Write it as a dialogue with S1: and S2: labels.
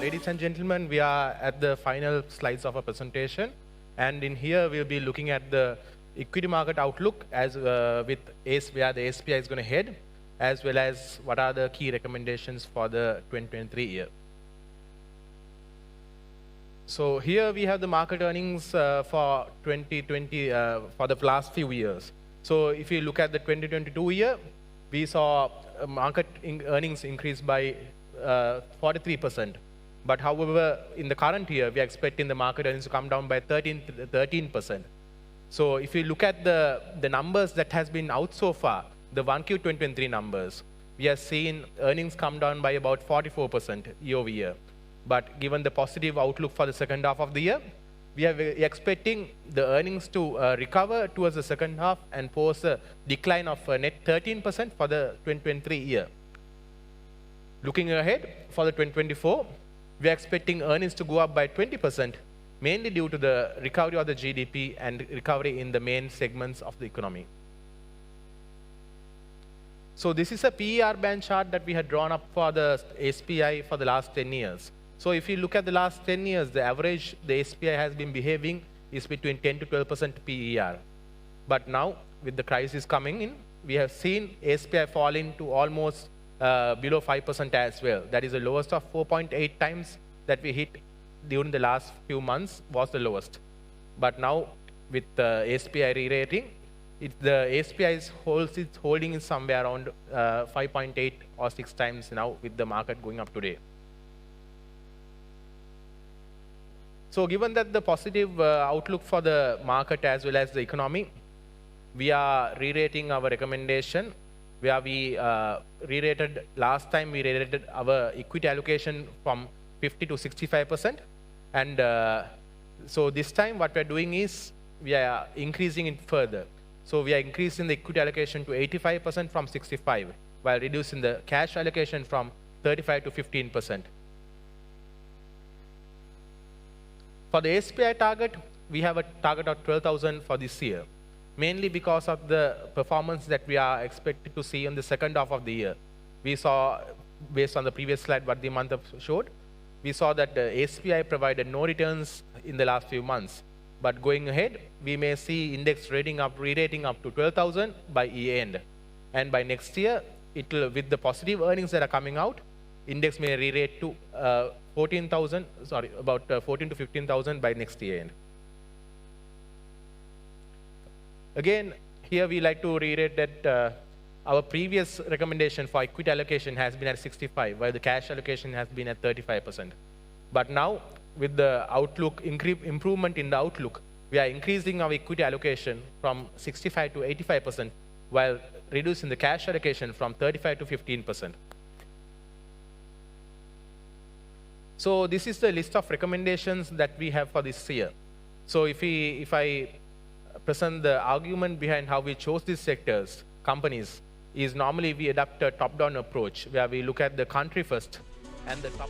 S1: Ladies and gentlemen, we are at the final slides of our presentation, and in here we'll be looking at the equity market outlook as where the SPI is going to head, as well as what are the key recommendations for the 2023 year. So here we have the market earnings for 2020 for the last few years. So if you look at the 2022 year, we saw market earnings increase by 43%. But however, in the current year, we are expecting the market earnings to come down by 13%. So if you look at the numbers that has been out so far, the 1Q 2023 numbers, we are seeing earnings come down by about 44% year over year. But given the positive outlook for the second half of the year, we are expecting the earnings to recover towards the second half and post a decline of net 13% for the 2023 year. Looking ahead for the 2024, we are expecting earnings to go up by 20%, mainly due to the recovery of the GDP and recovery in the main segments of the economy. So this is a PER band chart that we had drawn up for the SPI for the last 10 years. So if you look at the last 10 years, the average the SPI has been behaving is between 10 to 12% PER. But now, with the crisis coming in, we have seen SPI falling to almost below 5% as well. That is the lowest of 4.8 times that we hit during the last few months was the lowest. But now, with the SPI re-rating, the SPI is holding somewhere around 5.8 or 6 times now with the market going up today. So given that the positive outlook for the market as well as the economy, we are re-rating our recommendation where we re-rated, last time we re-rated our equity allocation from 50 to 65%. And so this time what we're doing is we are increasing it further. So we are increasing the equity allocation to 85% from 65%, while reducing the cash allocation from 35 to 15%. For the SPI target, we have a target of 12,000 for this year, mainly because of the performance that we are expected to see in the second half of the year. We saw, based on the previous slide what the month showed, we saw that the SPI provided no returns in the last few months. But going ahead, we may see index re-rating up to 12,000 by year end. And by next year, it will, with the positive earnings that are coming out, index may re-rate to 14,000, about 14 to 15,000 by next year end. Again, here we like to reiterate that our previous recommendation for equity allocation has been at 65, while the cash allocation has been at 35%. But now, with the outlook, improvement in the outlook, we are increasing our equity allocation from 65 to 85%, while reducing the cash allocation from 35 to 15%. So this is the list of recommendations that we have for this year. So if I present the argument behind how we chose these sectors, companies, is normally we adopt a top-down approach where we look at the country first and the top.